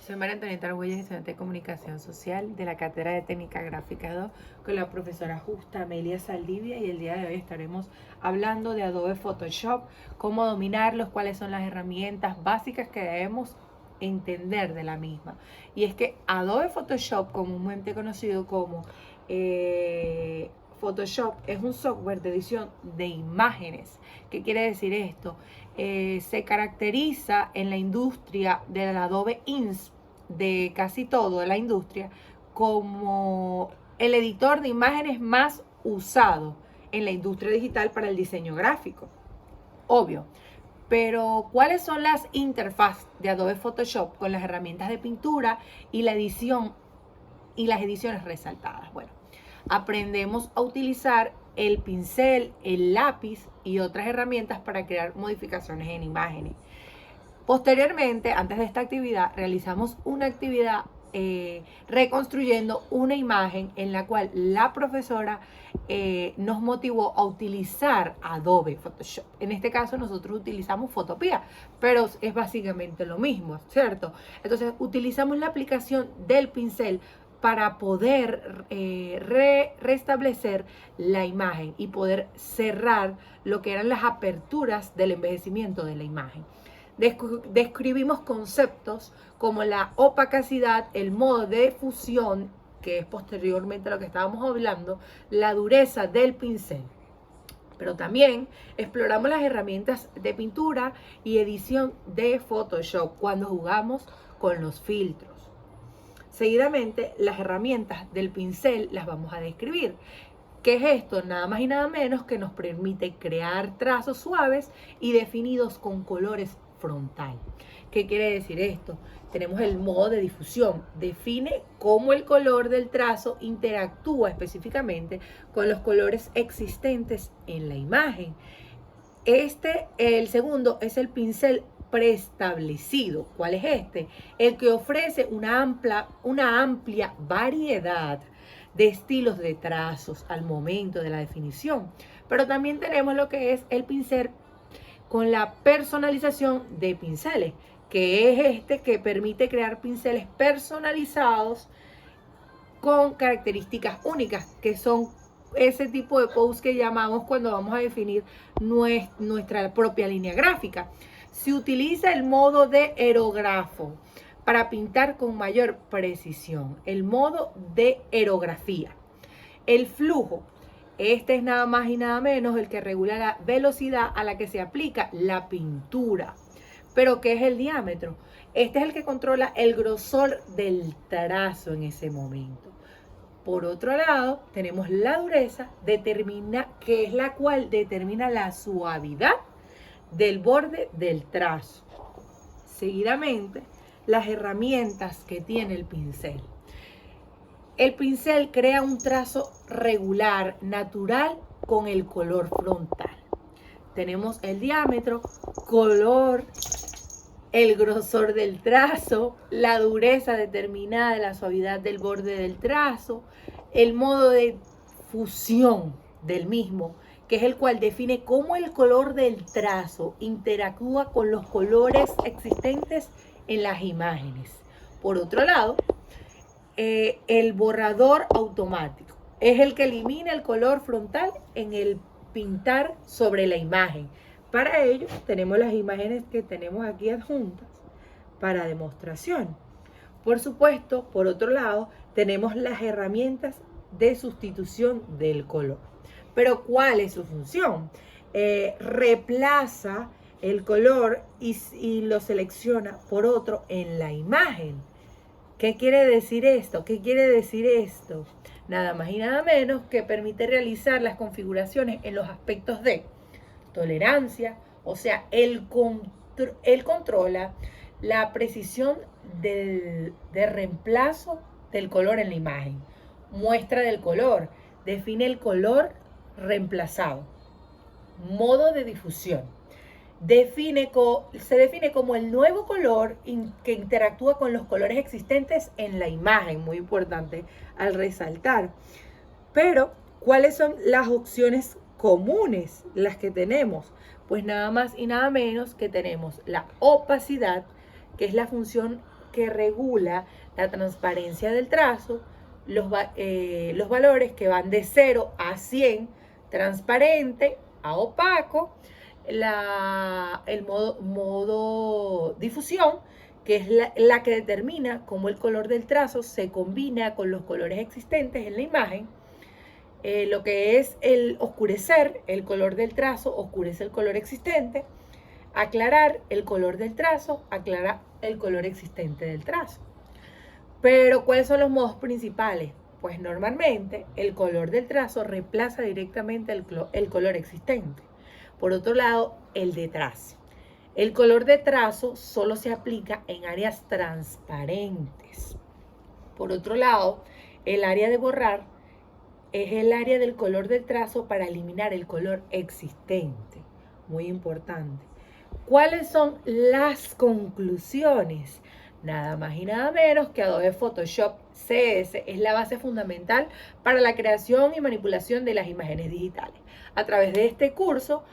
Soy María Antonieta Argüelles, estudiante de Comunicación Social de la Cátedra de Técnica Gráfica 2 con la profesora Justa Amelia Saldivia, y el día de hoy estaremos hablando de Adobe Photoshop, cómo dominarlos, cuáles son las herramientas básicas que debemos entender de la misma. Y es que Adobe Photoshop, comúnmente conocido como Photoshop, es un software de edición de imágenes. ¿Qué quiere decir esto? Se caracteriza en la industria del Adobe Ins, de casi todo de la industria, como el editor de imágenes más usado en la industria digital para el diseño gráfico. Obvio. Pero, ¿cuáles son las interfaces de Adobe Photoshop con las herramientas de pintura y la edición y las ediciones resaltadas? Bueno, aprendemos a utilizar el pincel, el lápiz y otras herramientas para crear modificaciones en imágenes. Posteriormente, antes de esta actividad, realizamos una actividad reconstruyendo una imagen en la cual la profesora nos motivó a utilizar Adobe Photoshop. En este caso nosotros utilizamos Photopea, pero es básicamente lo mismo, ¿cierto? Entonces utilizamos la aplicación del pincel para poder restablecer la imagen y poder cerrar lo que eran las aperturas del envejecimiento de la imagen. Describimos conceptos como la opacidad, el modo de fusión, que es posteriormente a lo que estábamos hablando, la dureza del pincel. Pero también exploramos las herramientas de pintura y edición de Photoshop cuando jugamos con los filtros. Seguidamente, las herramientas del pincel las vamos a describir. ¿Qué es esto? Nada más y nada menos que nos permite crear trazos suaves y definidos con colores frontal. ¿Qué quiere decir esto? Tenemos el modo de difusión. Define cómo el color del trazo interactúa específicamente con los colores existentes en la imagen. El segundo es el pincel preestablecido. ¿Cuál es este? El que ofrece una amplia variedad de estilos de trazos al momento de la definición. Pero también tenemos lo que es el pincel con la personalización de pinceles, que es este que permite crear pinceles personalizados con características únicas, que son ese tipo de posts que llamamos cuando vamos a definir nuestra propia línea gráfica. Se utiliza el modo de aerógrafo para pintar con mayor precisión, el modo de aerografía. El flujo, este es nada más y nada menos el que regula la velocidad a la que se aplica la pintura. ¿Pero qué es el diámetro? Este es el que controla el grosor del trazo en ese momento. Por otro lado, tenemos la dureza, que es la cual determina la suavidad del borde del trazo. Seguidamente, las herramientas que tiene el pincel. El pincel crea un trazo regular, natural, con el color frontal. Tenemos el diámetro, color, el grosor del trazo, la dureza determinada, la suavidad del borde del trazo, el modo de fusión del mismo, que es el cual define cómo el color del trazo interactúa con los colores existentes en las imágenes. Por otro lado, el borrador automático es el que elimina el color frontal en el pintar sobre la imagen. Para ello tenemos las imágenes que tenemos aquí adjuntas para demostración. Por supuesto, por otro lado, tenemos las herramientas de sustitución del color. Pero ¿cuál es su función? Reemplaza el color y lo selecciona por otro en la imagen. ¿Qué quiere decir esto? ¿Qué quiere decir esto? Nada más y nada menos que permite realizar las configuraciones en los aspectos de tolerancia, o sea, él controla la precisión de reemplazo del color en la imagen, muestra del color, define el color reemplazado, modo de difusión. Se define como el nuevo color que interactúa con los colores existentes en la imagen, muy importante al resaltar. Pero, ¿cuáles son las opciones comunes, las que tenemos? Pues nada más y nada menos que tenemos la opacidad, que es la función que regula la transparencia del trazo, los valores que van de 0 a 100, transparente a opaco, el modo difusión, que es la que determina cómo el color del trazo se combina con los colores existentes en la imagen. Lo que es el oscurecer, el color del trazo oscurece el color existente. Aclarar, el color del trazo aclara el color existente del trazo. Pero, ¿cuáles son los modos principales? Pues normalmente el color del trazo reemplaza directamente el color existente. Por otro lado, el de trazo. El color de trazo solo se aplica en áreas transparentes. Por otro lado, el área de borrar es el área del color del trazo para eliminar el color existente. Muy importante. ¿Cuáles son las conclusiones? Nada más y nada menos que Adobe Photoshop CS es la base fundamental para la creación y manipulación de las imágenes digitales. A través de este curso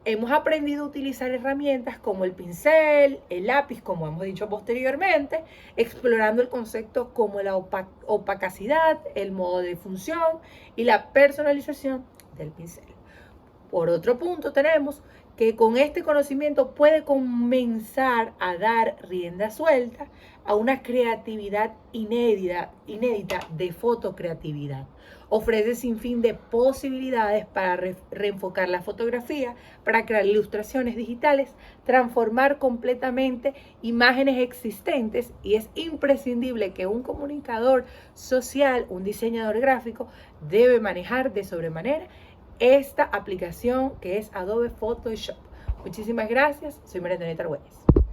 hemos aprendido a utilizar herramientas como el pincel, el lápiz, como hemos dicho posteriormente, explorando el concepto como la opacidad, el modo de función y la personalización del pincel. Por otro punto, tenemos que con este conocimiento puede comenzar a dar rienda suelta a una creatividad inédita de fotocreatividad. Ofrece sin fin de posibilidades para reenfocar la fotografía, para crear ilustraciones digitales, transformar completamente imágenes existentes, y es imprescindible que un comunicador social, un diseñador gráfico, debe manejar de sobremanera esta aplicación que es Adobe Photoshop. Muchísimas gracias. Soy María Antonieta Argüelles.